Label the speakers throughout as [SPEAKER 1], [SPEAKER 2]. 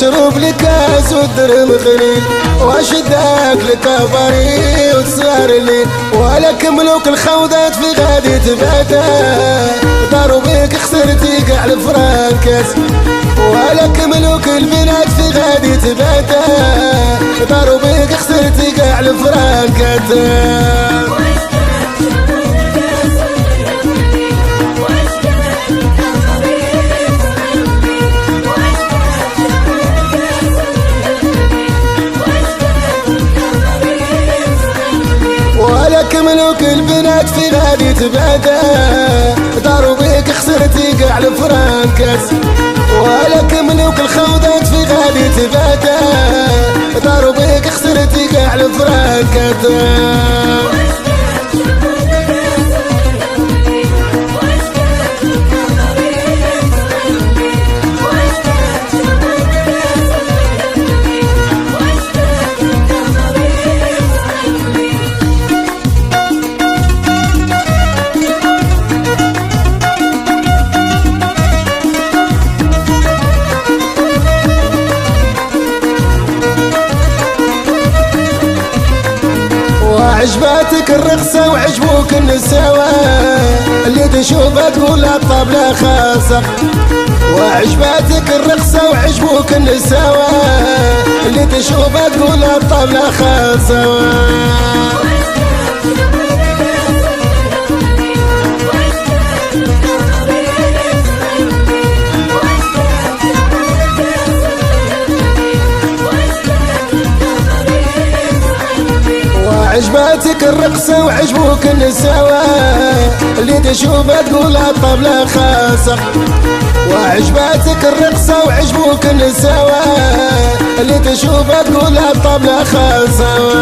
[SPEAKER 1] شروب لكاس والدرهم قليل، واشدك لكباري وتصغر الليل، ولك ملوك الخوضات في غادي تباتا، داروا بيك خسرتي كاع الفرانكات، ولك ملوك البنات في غادي تباتا، داروا بيك خسرتي كاع الفرانكات. ولك ملوك البنات في غادي تباتا، داروا بيك خسرتي كاع الفرانكات، ولك ملوك الخوضات في غادي تباتا، داروا بيك خسرتي كاع الفرانكات. عجباتك الرقصة وعجبوك النساوة، اللي تشوفها تقول الطبلة خاصة، وعجباتك الرقصة وعجبوك النساوة، اللي تشوفها تقول الطبلة خاصة. عجباتك الرقصة وعجبوك النساوة، اللي تشوفها تقول الطبلة خاصة، وعجباتك الرقصة وعجبوك النساوة، اللي تشوفها تقول الطبلة خاصة.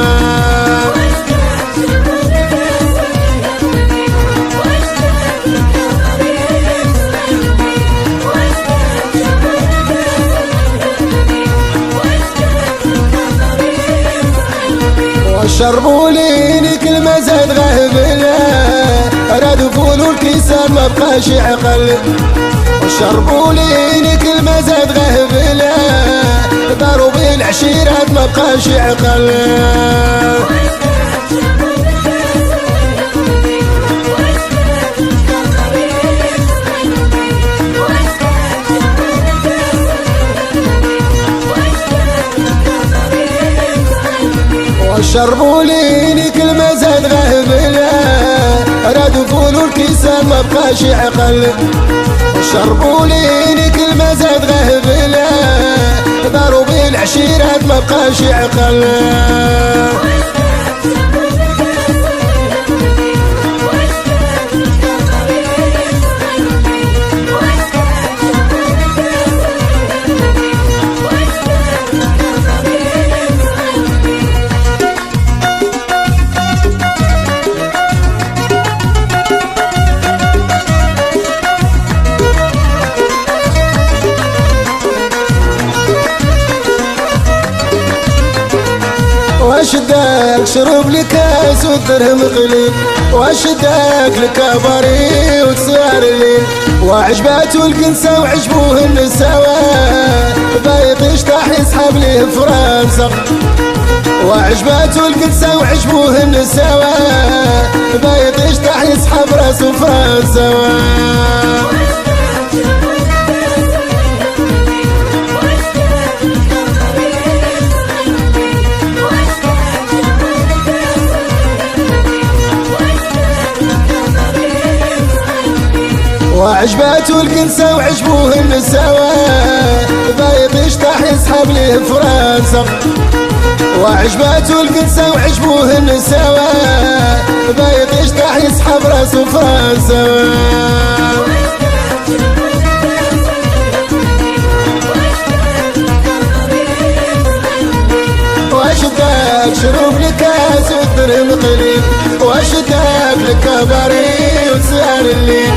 [SPEAKER 1] شربوا ليني كل ما زاد غهبله، رادوا فولوا الكيسان ما بقاش يعقل، شربوا ليني كل ما زاد غهبله، داروا بالعشيرات ما بقاش يعقل. شربوا ليني كل ما زاد غهبله، رادوا فولوا الكيسان ما بقاش يعقل، شربوا ليني كل ما زاد غهبله، داروا بالعشيرات ما بقاش يعقل. واشدك شروب لكاس والدرهم قليل، واشدك لكباري وتصغر الليل، وعجباتو الكنسة وعجبوه النساوة، بايط يشطح يسحب ليه فرنسا، وعجباتو الكنسة وعجبوه النساوة، بايط يشطح يسحب راسو فرنسا. وعجباتو الكنسة وعجبوه النساوة، بايط يشطح يسحب ليه فرنسا، وعجباتو الكنسة وعجبوه النساوة، بايط يشطح يسحب راسو فرنسا. واشدك شروب لكاس والدرهم قليل، واشدك لكباري وتصغر الليل.